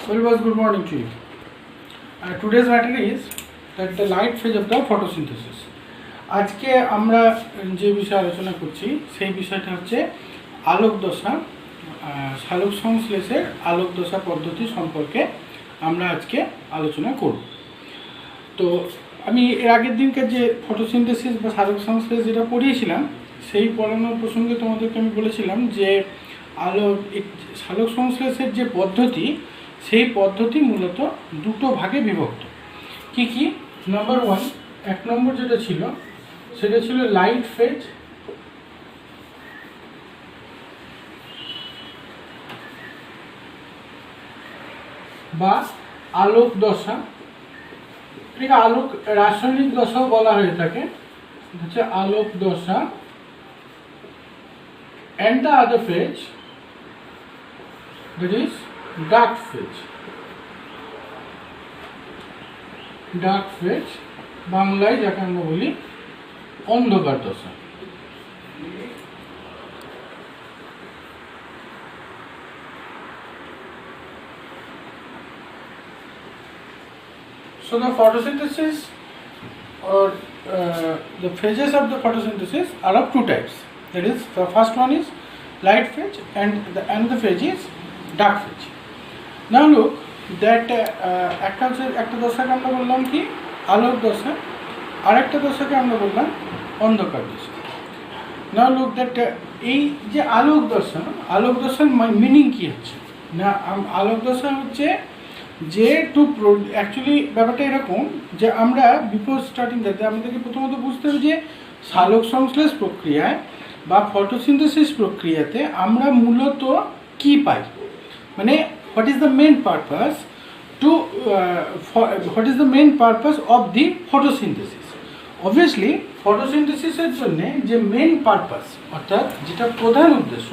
Very well, good morning to you. Today's matter is that the light phase of the photosynthesis. আজকে আমরা যে বিষয়ে আলোচনা করছি সেই বিষয়টা হচ্ছে আলোক দশা, সালোক সংশ্লেষের আলোক দশা পদ্ধতি সম্পর্কে আমরা আজকে আলোচনা করব। তো আমি এর আগের দিনকার যে ফটোসিনথেসিস বা সালোক সংশ্লেষ যেটা পড়িয়েছিলাম সেই পড়ানোর প্রসঙ্গে তোমাদেরকে আমি বলেছিলাম যে সালোক সংশ্লেষের যে পদ্ধতি সেই পদ্ধতি মূলত দুটো ভাগে বিভক্ত। কি কি? নাম্বার ওয়ান, এক নম্বর যেটা ছিল সেটা ছিল লাইট ফেজ, বা আলোক দশা, ঠিক আলোক রাসায়নিক দশাও বলা হয়ে থাকে, হচ্ছে আলোক দশা। and the other phase that is dark phase. dark phase বাংলায় যাকে আমরা বলি অন্ধকার দশা। So the photosynthesis or the phases of the photosynthesis are of two types. That is, the first one is light phase and the another phase is dark phase. Now look that একটা দশাকে আমরা বললাম কি আলোক দশা, আর একটা দশাকে আমরা বললাম অন্ধকার দশা। Now look that এই যে আলোক দশার মিনিং কি হচ্ছে না, আলোক দশা হচ্ছে যে অ্যাকচুয়ালি ব্যাপারটা এরকম যে আমরা বিফোর স্টার্টিং যাতে আমাদেরকে প্রথমত বুঝতে হবে যে সালোক সংশ্লেষ প্রক্রিয়ায় বা ফটোসিনথেসিস প্রক্রিয়াতে আমরা মূলত কি পাই, মানে what is the main purpose of the photosynthesis. Obviously ফটোসিনথেসিসের জন্য যে মেন পারপাস অর্থাৎ যেটা প্রধান উদ্দেশ্য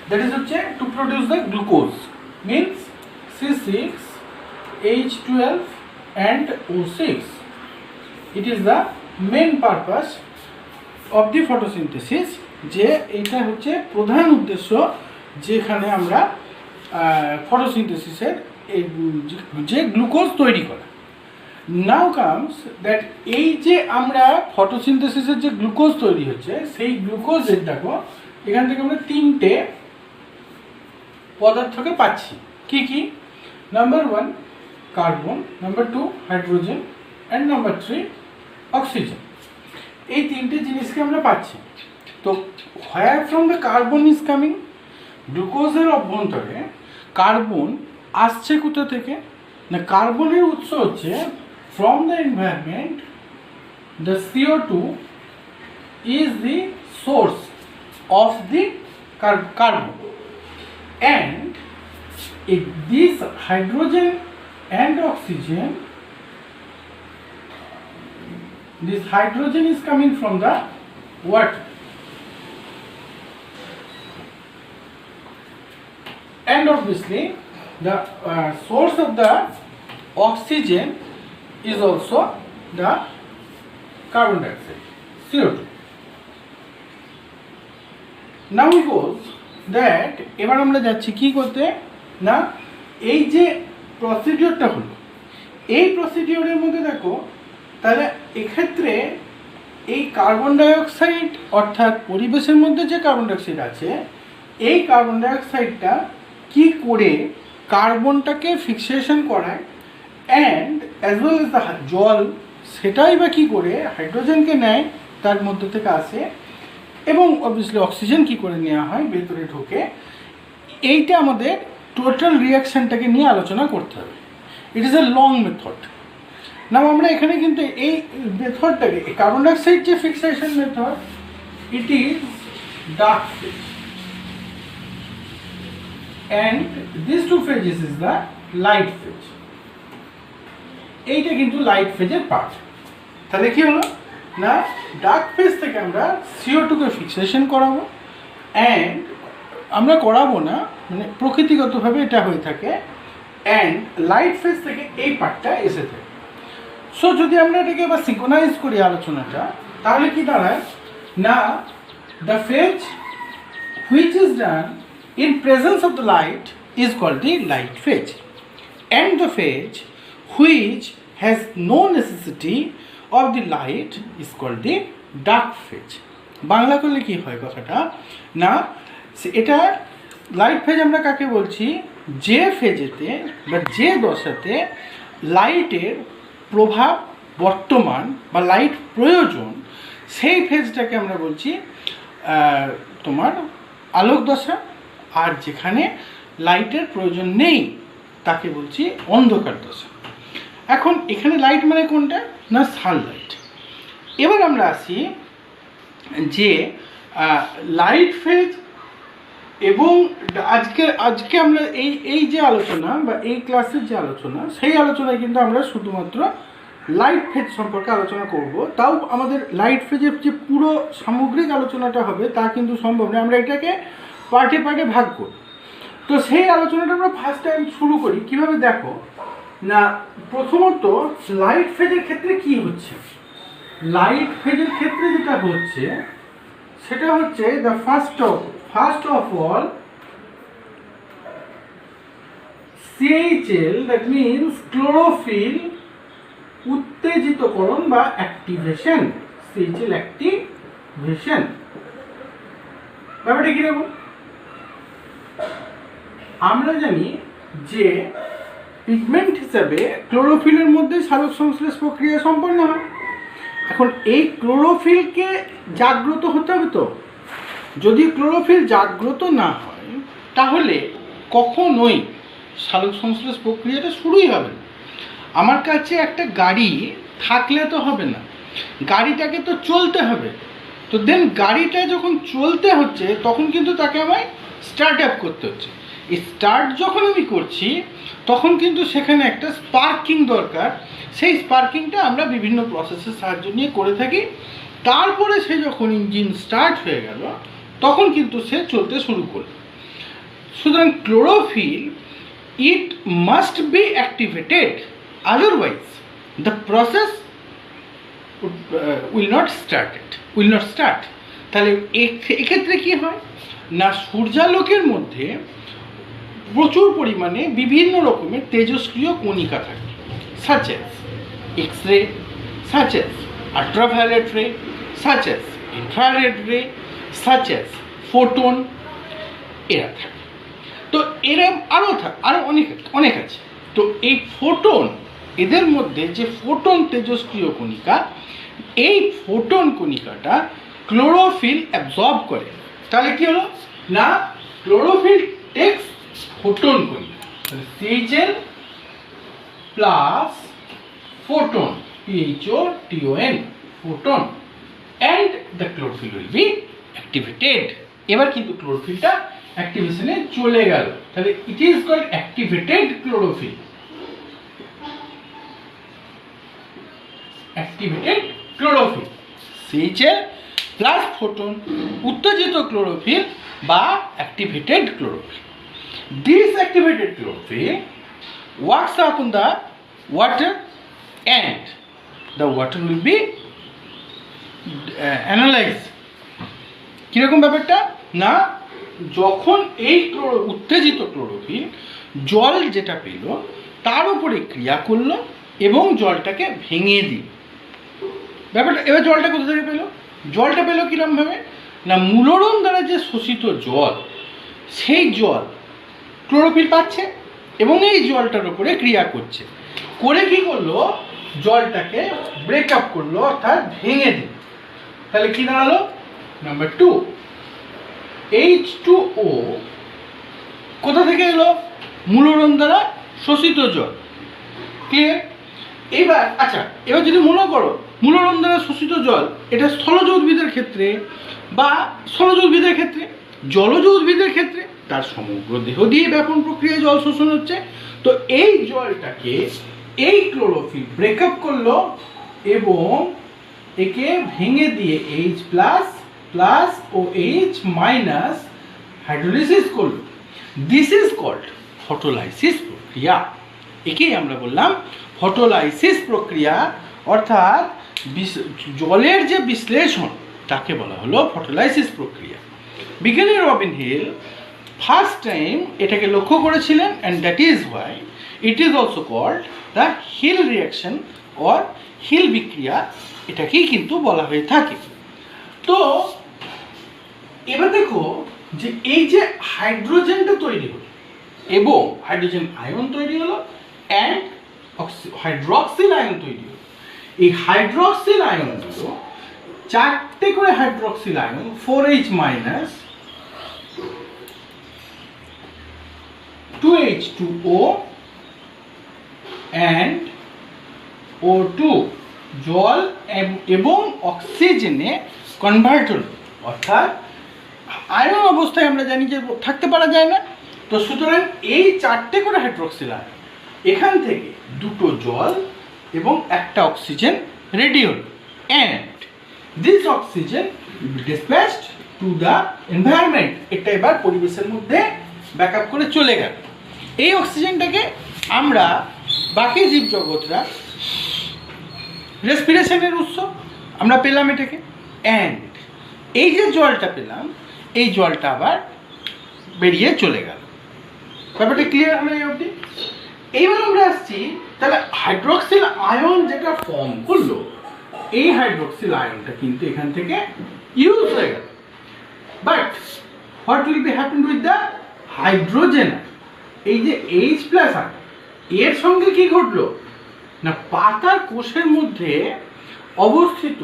দ্যাট ইজ হচ্ছে to produce the glucose, means C6H12 and O6. It is the main purpose of the photosynthesis, যে এটা হচ্ছে প্রধান উদ্দেশ্য যেখানে আমরা ফটোসিনথেসিসের যে গ্লুকোজ তৈরি করা। নাও কামস দ্যাট এই যে আমরা ফটোসিনথেসিসের যে গ্লুকোজ তৈরি হচ্ছে সেই গ্লুকোজের দেখো এখান থেকে আমরা তিনটে পদার্থকে পাচ্ছি। কি কি? Number one carbon, number two hydrogen and number three oxygen. এই তিনটে জিনিসকে আমরা পাচ্ছি। তো where from the carbon is coming, গ্লুকোজের অভ্যন্তরে কার্বন আসছে কোথা থেকে না, কার্বনের উৎস হচ্ছে from the environment. The CO2 is the source of the carbon and this hydrogen and oxygen, this hydrogen is coming from the water and obviously the source of the oxygen is also the carbon dioxide, CO2. Now we goes that এবার আমরা যাচ্ছি কি করতে না, এই যে প্রসিডিওরটা হলো এই প্রসিডিওরের মধ্যে দেখো তাহলে এক্ষেত্রে এই কার্বন ডাইঅক্সাইড অর্থাৎ পরিবেশের মধ্যে যে কার্বন ডাইঅক্সাইড আছে এই কার্বন ডাইঅক্সাইডটা কি করে কার্বনটাকে ফিক্সেশন করায় and as well as the জল সেটাই বা কী করে হাইড্রোজেনকে নেয় তার মধ্যে থেকে আসে, এবং অবভিয়াসলি অক্সিজেন কী করে নেওয়া হয় ভেতরে ঢোকে। এইটা আমাদের টোটাল রিয়াকশানটাকে নিয়ে আলোচনা করতে হবে। It is a long method. না আমরা এখানে কিন্তু এই মেথডটাকে কার্বন ডাইঅক্সাইড যে fixation method it is dark phase and this two phases is the light phase. এইটা কিন্তু লাইট ফেজের পার্ট। তাহলে কি হলো না, ডার্ক ফেজ থেকে আমরা CO2কে ফিক্সেশন করাবো অ্যান্ড আমরা করাবো না, মানে প্রকৃতিগতভাবে এটা হয়ে থাকে, অ্যান্ড লাইট ফেজ থেকে এই পার্টটা এসে থাকে। সো যদি আমরা এটাকে এবার সিঙ্ক্রোনাইজ করি আলোচনাটা তাহলে কি দাঁড়ায় না, the phase which is done in presence of the light is called the light phase, and the phase which has no necessity of the light is called the dark phase. Bangla করলে কি হয় কথাটা না, এটা লাইট ফেজ আমরা কাকে বলছি, যে ফেজেতে বা যে দশাতে লাইটের প্রভাব বর্তমান বা লাইট প্রয়োজন, সেই ফেজটাকে আমরা বলছি তোমার আলোক দশা। আর যেখানে লাইটের প্রয়োজন নেই তাকে বলছি অন্ধকার দশা। এখন এখানে লাইট মানে কোনটা না, সানলাইট। এবার আমরা আসি যে লাইট ফেজ এবং আজকে আমরা এই যে আলোচনা বা এই ক্লাসের যে আলোচনা, সেই আলোচনায় কিন্তু আমরা শুধুমাত্র লাইট ফেজ সম্পর্কে আলোচনা করব। তাও আমাদের লাইট ফেজের যে পুরো সামগ্রিক আলোচনাটা হবে তা কিন্তু সম্ভব নয়, আমরা এটাকে পার্টে পার্টে ভাগ করি। তো সেই আলোচনাটা আমরা ফার্স্ট টাইম শুরু করি কিভাবে, দেখো না, প্রথমত লাইট ফেজের ক্ষেত্রে কি হচ্ছে। লাইট ফেজের ক্ষেত্রে যেটা হচ্ছে সেটা হচ্ছে the first of all CHL, that means chlorophyll উত্তেজিতকরণ বা অ্যাক্টিভেশন। CHL অ্যাক্টিভেশন ব্যাপারটা কিরকম, আমরা জানি যে পিগমেন্ট হিসাবে ক্লোরোফিলের মধ্যে সালোক সংশ্লেষ প্রক্রিয়া সম্পন্ন হয়। এখন এই ক্লোরোফিলকে জাগ্রত হতে হবে, তো যদি ক্লোরোফিল জাগ্রত না হয় তাহলে কখনোই সালোক সংশ্লেষ প্রক্রিয়াটা শুরুই হবে না। আমার কাছে একটা গাড়ি থাকলে তো হবে না, গাড়িটাকে তো চলতে হবে। তো দেন গাড়িটা যখন চলতে হচ্ছে তখন কিন্তু তাকে আমায় স্টার্ট আপ করতে হচ্ছে। এই স্টার্ট যখন আমি করছি তখন কিন্তু সেখানে একটা স্পার্কিং দরকার। সেই স্পার্কিংটা আমরা বিভিন্ন প্রসেসের সাহায্য নিয়ে করে থাকি। তারপরে সে যখন ইঞ্জিন স্টার্ট হয়ে গেল তখন কিন্তু সে চলতে শুরু করল। সুতরাং chlorophyll, it must be activated, otherwise the process will not start. তাহলে এক্ষেত্রে কি হয় না, সূর্যালোকের মধ্যে প্রচুর পরিমাণে বিভিন্ন রকমের তেজস্ক্রিয় কণিকা থাকে, such as X-ray, such as ultraviolet ray, such as infrared ray, such as photon, এরা থাকে। তো এরা আরও অনেক আছে। তো এই ফোটন, এদের মধ্যে যে ফোটন তেজস্ক্রিয় কণিকা, এই ফোটন কণিকাটা ক্লোরোফিল অ্যাবজর্ব করে। তাহলে কি হলো না, chlorophyll text photon Kanika, CHL plus photon, PHOTON, photon, and the chlorophyll will be activated. এবার কিন্তু ক্লোরোফিলটা অ্যাক্টিভেশনে চলে গেল, তাহলে it is called activated chlorophyll. Activated chlorophyll, CHL plus photon, উত্তেজিত ক্লোরোফিল বা activated chlorophyll. This activated chlorophyll works upon the water and the water will be analyzed. কিরকম ব্যাপারটা না, যখন এই উত্তেজিত ক্লোরোফিল জল যেটা পেল তার উপরে ক্রিয়া করলো এবং জলটাকে ভেঙে দিল। ব্যাপারটা এবার জলটা কোথা থেকে পেলো, জলটা পেলো কিরমভাবে না, মূলরণ দ্বারা যে শোষিত জল, সেই জল ক্লোরোফিল পাচ্ছে এবং এই জলটার উপরে ক্রিয়া করছে, করে কি করলো, জলটাকে ব্রেকআপ করলো, অর্থাৎ ভেঙে দিল। তাহলে কি দাঁড়ালো, নাম্বার 2 H2O কোথা থেকে এলো, মূলরণ দ্বারা শোষিত জল। ক্লিয়ার? এবার যদি মনে করো মূলরণ দ্বারা শোষিত জল, এটা স্থলজ উদ্ভিদের ক্ষেত্রে বা স্থলজ উদ্ভিদের ক্ষেত্রে, জলজ উদ্ভিদের ক্ষেত্রে তার সমগ্র দেহ দিয়ে ব্যাপন প্রক্রিয়ায় জল শোষণ হচ্ছে। তো এই জলটাকে এই ক্লোরোফিল ব্রেকআপ করলো এবং একে ভেঙে দিয়ে H প্লাস ও H মাইনাস হাইড্রোলাইসিস করলো। দিস ইজ কল্ড ফটোলাইসিস প্রক্রিয়া। একেই আমরা বললাম ফটোলাইসিস প্রক্রিয়া, অর্থাৎ জলের যে বিশ্লেষণ তাকে বলা হলো ফটোলাইসিস প্রক্রিয়া। বিজ্ঞানী রবিন হিল ফার্স্ট টাইম এটাকে লক্ষ্য করেছিলেন, and that is why it is also called the Hill reaction or Hill বিক্রিয়া, এটাকেই কিন্তু বলা হয়ে থাকে। তো এবার দেখো যে এই যে হাইড্রোজেনটা তৈরি হলো এবং হাইড্রোজেন আয়ন তৈরি হলো অ্যান্ড হাইড্রক্সিল আয়ন তৈরি হলো, এই হাইড্রক্সিল আয়নগুলো 4টে করে hydroxyl ion 4H minus 2H2O and O2 জল এবং অক্সিজেনে কনভার্ট হল, অর্থাৎ আয়ন অবস্থায় আমরা জানি যে থাকতে পারা যায় না, তো সুতরাং এই 4টে করে হাইড্রক্সিল আয়ন এখান থেকে 2টো জল এবং 1টা অক্সিজেন রেডি হল, and this oxygen dispatched to the environment, এটা এবার পরিবেশের মধ্যে ব্যাকআপ করে চলে গেল। এই অক্সিজেনটাকে আমরা বাকি জীবজগতরা রেসপিরেশনের উৎস আমরা পেলাম এটাকে, অ্যান্ড এই যে জলটা পেলাম এই জলটা আবার বেরিয়ে চলে গেল। ব্যাপারটা ক্লিয়ার হলো এই অবধি? এইবার আমরা আসছি তাহলে হাইড্রক্সিল আয়ন যেটা ফর্ম করলো, এই হাইড্রক্সিল আয়নটা কিন্তু এখান থেকে ইউজ হয়ে গেল, but what will be happen with the hydrogen? এই যে H প্লাস আয়ন এর সঙ্গে কি ঘটলো না, পাতার কোষের মধ্যে অবস্থিত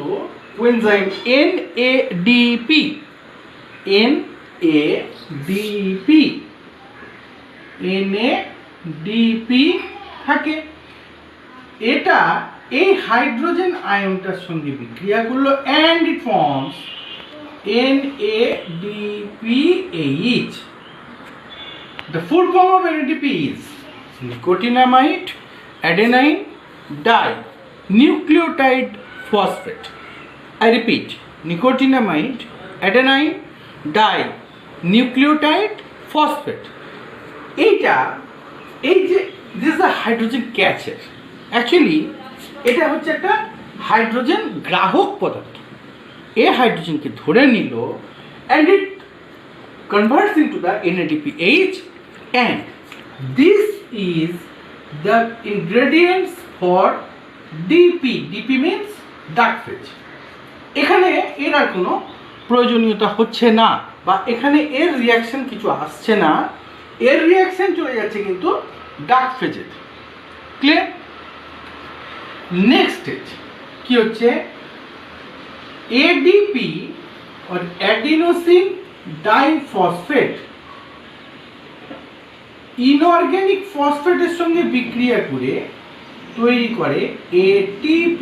কোএনজাইম NADP থাকে, এটা এই হাইড্রোজেন আয়নটার সঙ্গে বিক্রিয়া করলো and it forms NADPH. The full form of NADP is nicotinamide adenine dinucleotide phosphate. I repeat, nicotinamide adenine dinucleotide phosphate. এইটা এই যে this is a hydrogen catcher, actually এটা হচ্ছে একটা হাইড্রোজেন গ্রাহক পদার্থ। এই হাইড্রোজেনকে ধরে নিল and it converts into the NADPH, and this is the ingredients for DP. DP means dark phase. এখানে এর আর কোনো প্রয়োজনীয়তা হচ্ছে না, বা এখানে এর রিয়াকশন কিছু আসছে না, এর রিয়াকশন চলে যাচ্ছে কিন্তু ডার্ক ফেজে। ক্লিয়ার? নেক্সট স্টেজ কি হচ্ছে, ADP or adenosine diphosphate inorganic ফসফেটের সঙ্গে বিক্রিয়া করে তৈরি করে ATP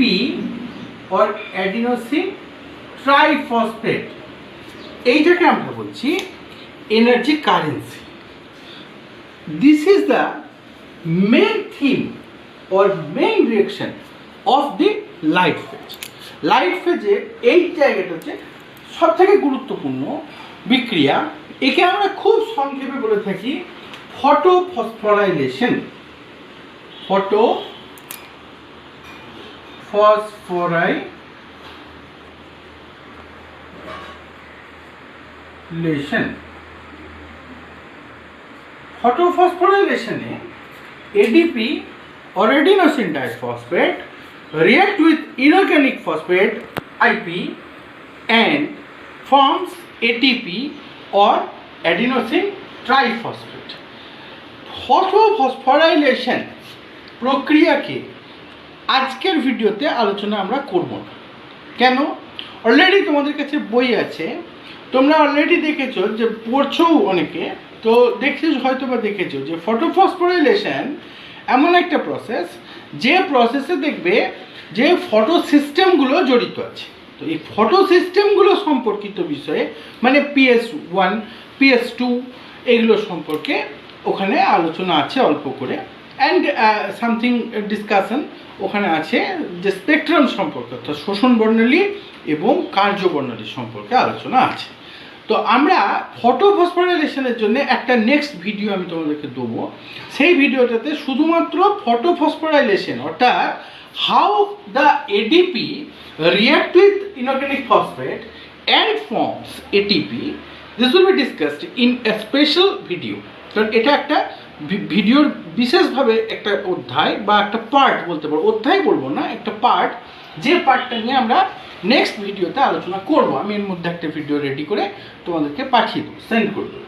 or অ্যাডিনোসিন ট্রাইফসফেট। এইটাকে আমরা বলছি energy currency. This is the main theme or main reaction of the light phase. Light ফেজে এই জায়গাটা হচ্ছে সব থেকে গুরুত্বপূর্ণ বিক্রিয়া, একে আমরা খুব সংক্ষেপে বলে থাকি photophosphorylation. ফটোফসফোরাইলেশনে ADP or adenosine diphosphate react with inorganic phosphate IP and forms ATP or adenosine triphosphate. Photophosphorylation প্রক্রিয়াকে আজকের ভিডিওতে আলোচনা আমরা করব না। কেন? অলরেডি তোমাদের কাছে বই আছে, তোমরা অলরেডি দেখেছো যে পড়ছো অনেকে, তো দেখেছো যে ফটোফসফোরাইলেশন এমন একটা প্রসেস যে প্রসেসে দেখবে যে ফটো সিস্টেমগুলো জড়িত আছে। তো এই ফটো সিস্টেমগুলো সম্পর্কিত বিষয়ে মানে PS1 PS2 এগুলো সম্পর্কে ওখানে আলোচনা আছে অল্প করে, অ্যান্ড সামথিং ডিসকাশন ওখানে আছে যে স্পেকট্রাম সম্পর্কে, অর্থাৎ শোষণ বর্ণালী এবং কার্যবর্ণালী সম্পর্কে আলোচনা আছে। তো আমরা ফটোফসফোরাইলেশনের জন্য একটা নেক্সট ভিডিও আমি তোমাদেরকে দেবো, সেই ভিডিওটাতে শুধুমাত্র ফটোফসফোরাইলেশন অর্থাৎ how the ADP react with inorganic phosphate and forms ATP, this will be discussed in a special video. কারণ এটা একটা ভিডিওর বিশেষভাবে একটা অধ্যায় বা একটা পার্ট বলতে পারবো, অধ্যায় বলবো না, একটা পার্ট, যে পার্টটা নিয়ে আমরা নেক্সট ভিডিওতে আলোচনা করব। আমি এর মধ্যে একটা ভিডিও রেডি করে তোমাদেরকে পাঠিয়ে দেবো, সেন্ড করে দেবো।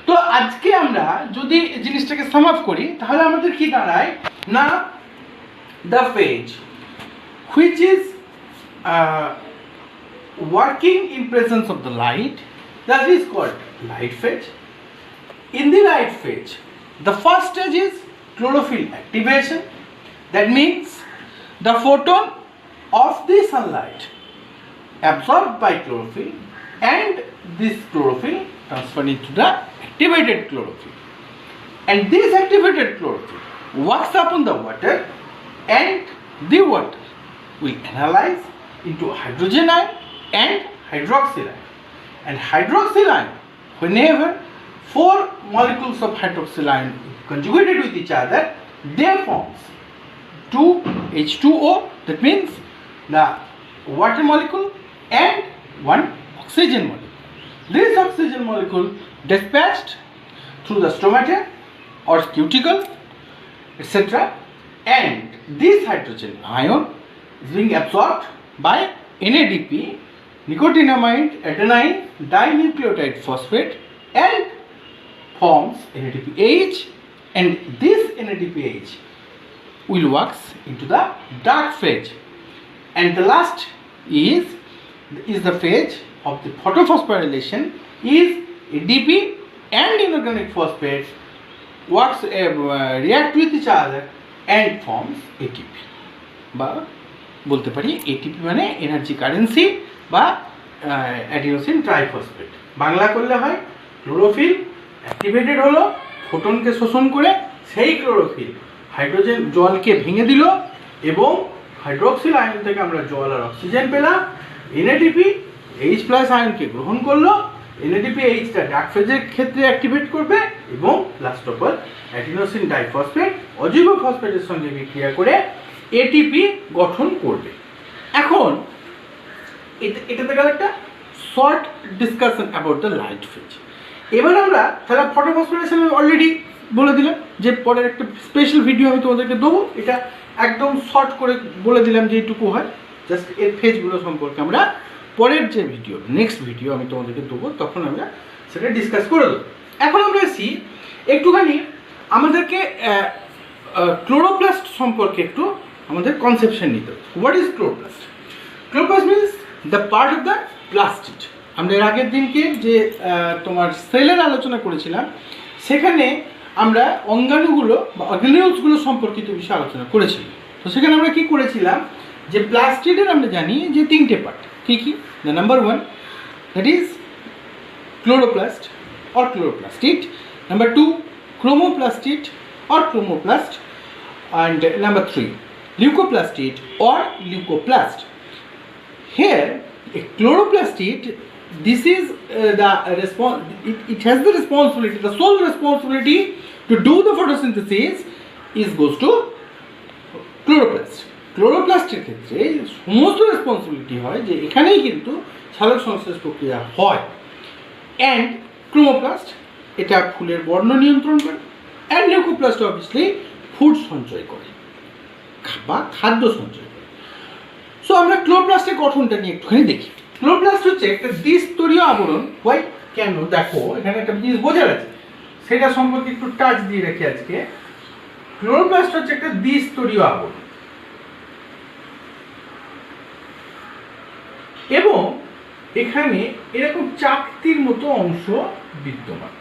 তো আজকে আমরা যদি জিনিসটাকে সাম আপ করি তাহলে আমাদের কি দাঁড়ায় না, the page which is working in presence of the light, that is called light phase. In the light phase, the first stage is chlorophyll activation. That means the photon of the sunlight absorbed by chlorophyll, and this chlorophyll transferred into the activated chlorophyll, and this activated chlorophyll works upon the water, and the water will analyze into hydrogen ion and hydroxyl ion. And hydroxyl ion, whenever 4 molecules of hydroxyl ion conjugated with each other, they forms 2 H2O, that means the water molecule and 1 oxygen molecule. This oxygen molecule dispatched through the stomata or cuticle, etc., and this hydrogen ion is being absorbed by NADP, nicotinamide adenine dinucleotide phosphate, and forms NADPH, and this NADPH will work into the dark phase, and the last is the phase of the photophosphorylation, is ADP and inorganic phosphate works react with each other and forms ATP, বা বলতে পারি ATP মানে energy currency বা adenosine triphosphate. Bangla করলে হয় chlorophyll activated হলো, ফোটনকে শোষণ করে সেই ক্লোরোফিল হাইড্রোজেন জলকে ভেঙে দিল, এবং হাইড্রোক্সিল আয়ন থেকে আমরা জল আর অক্সিজেন পেলাম। এনএডিপি H+ আয়নকে গ্রহণ করলো, এনএডিপি এইচটা ডার্ক ফেজের ক্ষেত্রে অ্যাক্টিভেট করবে, এবং last of all adenosine diphosphate অজৈব ফসফেটের সঙ্গে বিক্রিয়া করে এটিপি গঠন করবে। এখন এটাতে গেল একটা short discussion about the light phase. এবার আমরা তাহলে ফটোফসফোরেশন অলরেডি বলে দিলাম যে পরের একটা স্পেশাল ভিডিও আমি তোমাদেরকে দেবো, এটা একদম শর্ট করে বলে দিলাম যে এইটুকু হয়। জাস্ট এর ফেজগুলো সম্পর্কে আমরা পরের যে ভিডিও, নেক্সট ভিডিও আমি তোমাদেরকে দেবো, তখন আমরা সেটা ডিসকাস করে দেবো। এখন আমরা আসি একটুখানি আমাদেরকে ক্লোরোপ্লাস্ট সম্পর্কে একটু আমাদের কনসেপশন নিতে হবে। What is chloroplast? Chloroplast means the part of the plastid. আমরা এর আগের দিনকে যে তোমার সেলের আলোচনা করেছিলাম, সেখানে আমরা অঙ্গাণুগুলো বা অর্গানিউলসগুলো সম্পর্কিত বিষয়ে আলোচনা করেছিলাম। তো সেখানে আমরা কি করেছিলাম যে প্লাস্টিডের আমরা জানি যে 3টে পার্ট। কী কী? The number 1, that is chloroplast or chloroplastid. Number 2, chromoplastid or chromoplast. And number 3, leucoplastid or leucoplast. Here, a chloroplastid, this is it has the responsibility, the sole responsibility to do the photosynthesis goes to chloroplast. ক্লোরোপ্লাস্টের ক্ষেত্রে সমস্ত responsibility হয় যে এখানেই কিন্তু সালোক সংশ্লেষ প্রক্রিয়া হয়। অ্যান্ড ক্রোমোপ্লাস্ট এটা ফুলের বর্ণ নিয়ন্ত্রণ করে, অ্যান্ড লিউকোপ্লাস্ট অবভিয়াসলি ফুড সঞ্চয় করে বা খাদ্য সঞ্চয় করে। সো আমরা ক্লোরোপ্লাস্টের গঠনটা নিয়ে একটুখানি দেখি। ক্লোরোপ্লাস্ট হচ্ছে একটা দ্বিস্তরীয় আবরণ। হয় কেন? দেখো এখানে একটা জিনিস বোঝার আছে, সেটা সম্পর্কে একটু টাচ দিয়ে রেখে আজকে। ক্লোরোপ্লাস্ট হচ্ছে একটা দ্বিস্তরীয় আবরণ, এবং এখানে এরকম চাকতির মতো অংশ বিদ্যমান।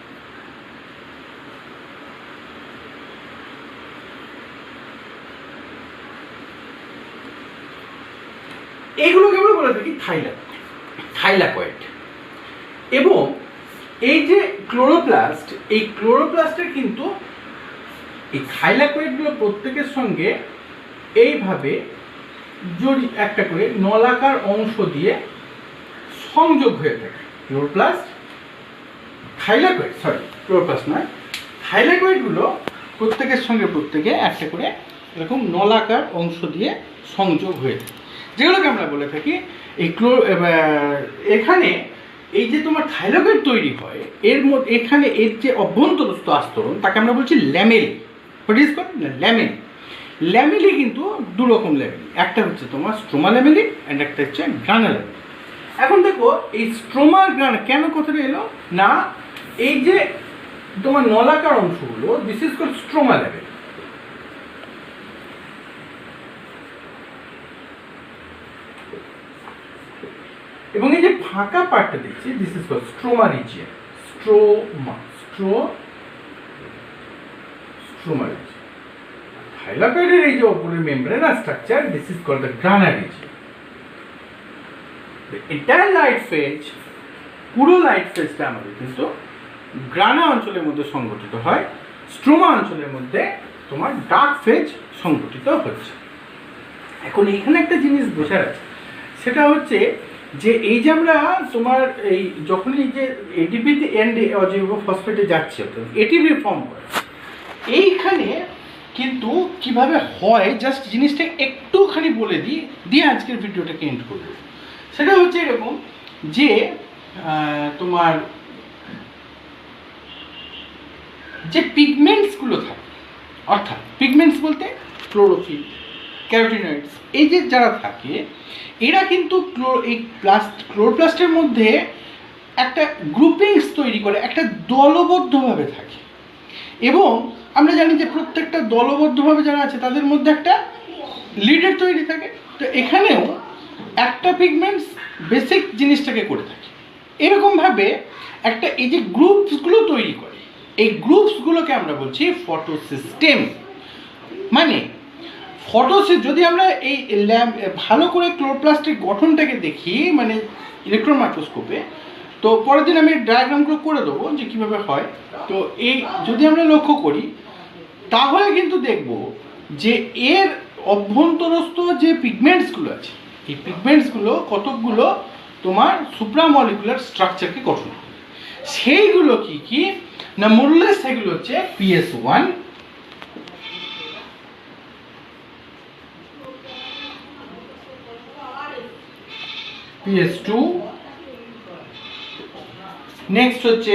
এইগুলোকে আমরা বলে থাকি থাইলাকয়েড। এবং এই যে ক্লোরোপ্লাস্ট, এই ক্লোরোপ্লাস্টের কিন্তু এই থাইলাকয়েডগুলো প্রত্যেকের সঙ্গে এইভাবে একটা করে নলাকার অংশ দিয়ে সংযোগ হয়ে থাকে। ক্লোরোপ্লাস্ট থাইলাকয়েড, ক্লোরোপ্লাস্ট নয়, থাইলাকয়েডগুলো প্রত্যেকের সঙ্গে প্রত্যেকে একটা করে এরকম নলাকার অংশ দিয়ে সংযোগ হয়ে থাকে, যেগুলোকে আমরা বলে থাকি এই এখানে এই যে তোমার থাইলাকয়েড তৈরি হয় এর মধ্যে এখানে এর যে অভ্যন্তরস্থ আস্তরণ তাকে আমরা বলছি ল্যামেলি। হোয়াট ইজ কল্ড না ল্যামেলি। ল্যামেলি কিন্তু দু রকম ল্যামেলি, একটা হচ্ছে তোমার স্ট্রোমা ল্যামেলি অ্যান্ড একটা হচ্ছে গ্রানা ল্যামেলি। এখন দেখো এই স্ট্রোমা গ্রানা কেন কথাটা এলো না, এই যে তোমার নলাকার অংশগুলো this is called stroma lamellae. এবং এই যে ফাঁকা পার্টটা দেখছি this is called stroma region. Stroma region. থাইলাকয়েডের এই যে উপরের membranous structure this is called the grana region. The entire light phase, পুরো লাইট ফেজটা আমাদের কিন্তু গ্রানা অঞ্চলের মধ্যে সংগঠিত হয়, স্ট্রোমা অঞ্চলের মধ্যে তোমার ডার্ক ফেজ সংগঠিত হচ্ছে। এখন এইখানে একটা জিনিস বোঝার আছে, সেটা হচ্ছে যে এই যে আমরা তোমার এই যখন এই যে এটিপিতে এন্ড অজৈব ফসফেটে যাচ্ছে এটিপি ফর্ম করে, এইখানে কিন্তু কিভাবে হয় জাস্ট জিনিসটা একটুখানি বলে দিই, দিয়ে আজকের ভিডিওটাকে এন্ড করব। সেটা হচ্ছে এরকম যে তোমার যে পিগমেন্টসগুলো থাকে, অর্থাৎ পিগমেন্টস বলতে ক্লোরোফিল, ক্যারোটিনয়েডস, এই যে যারা থাকে এরা কিন্তু এই ক্লোরোপ্লাস্টের মধ্যে একটা গ্রুপিংস তৈরি করে, একটা দলবদ্ধভাবে থাকে। এবং আমরা জানি যে প্রত্যেকটা দলবদ্ধভাবে যারা আছে তাদের মধ্যে একটা লিডার তৈরি থাকে। তো এখানেও একটা পিগমেন্টস বেসিক জিনিসটাকে করে থাকে। এরকমভাবে একটা এই যে গ্রুপসগুলো তৈরি করে, এই গ্রুপসগুলোকে আমরা বলছি ফটোসিস্টেম। মানে যদি আমরা এই ভালো করে ক্লোরোপ্লাস্টের গঠনটাকে দেখি মানে ইলেকট্রন মাইক্রোস্কোপে, তো পরের দিন আমি ডায়াগ্রামগুলো করে দেবো যে কীভাবে হয়। তো এই যদি আমরা লক্ষ্য করি তাহলে কিন্তু দেখব যে এর অভ্যন্তরস্থ যে পিগমেন্টসগুলো আছে, এই পিগমেন্টসগুলো কতকগুলো তোমার সুপ্রামলিকুলার স্ট্রাকচারকে গঠন করে। সেইগুলো কি কি না, মোরলেস সেগুলো হচ্ছে PS1, PS2, নেক্সট হচ্ছে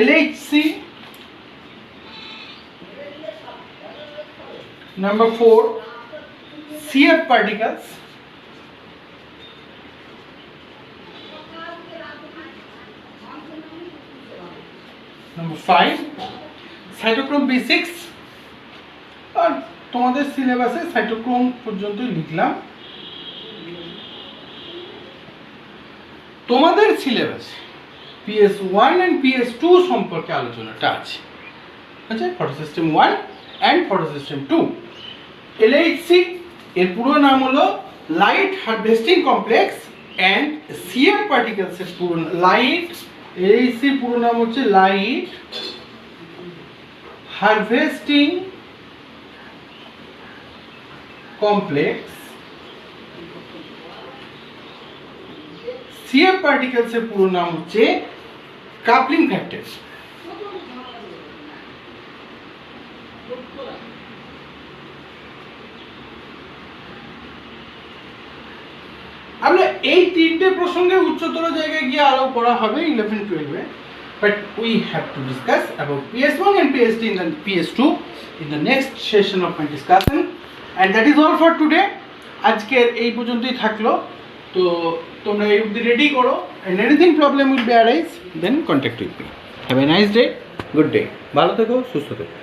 LHC, number 4 CF particles, number 5 cytochrome B6। আর তোমাদের সিলেবাসে সাইটোক্রোম পর্যন্তই লিখলাম। তোমাদের সিলেবাসে PS1 অ্যান্ড PS2 সম্পর্কে আলোচনাটা আছে, আচ্ছা, ফটোসিস্টেম 1 অ্যান্ড ফটোসিস্টেম 2। LHC এর পুরো নাম হলো light harvesting complex and CF particles এর পুরো লাইট, LHC পুরো নাম হচ্ছে light harvesting complex, CF particles এর পুরো নাম হচ্ছে কাপলিং ফ্যাক্টর। আমরা এই তিনটে প্রসঙ্গে উচ্চতর জায়গায় গিয়ে আরো পড়া হবে 11-12 এ, but we have to discuss about PS1 and PS2 and PS2 in the next session of my discussion, and that is all for today. আজকের এই পর্যন্তই থাকলো। তো তোমরা এই অবধি রেডি করো, and anything problem will be arise then contact with me. Have a nice day, good day, ভালো থেকো, সুস্থ থেকো।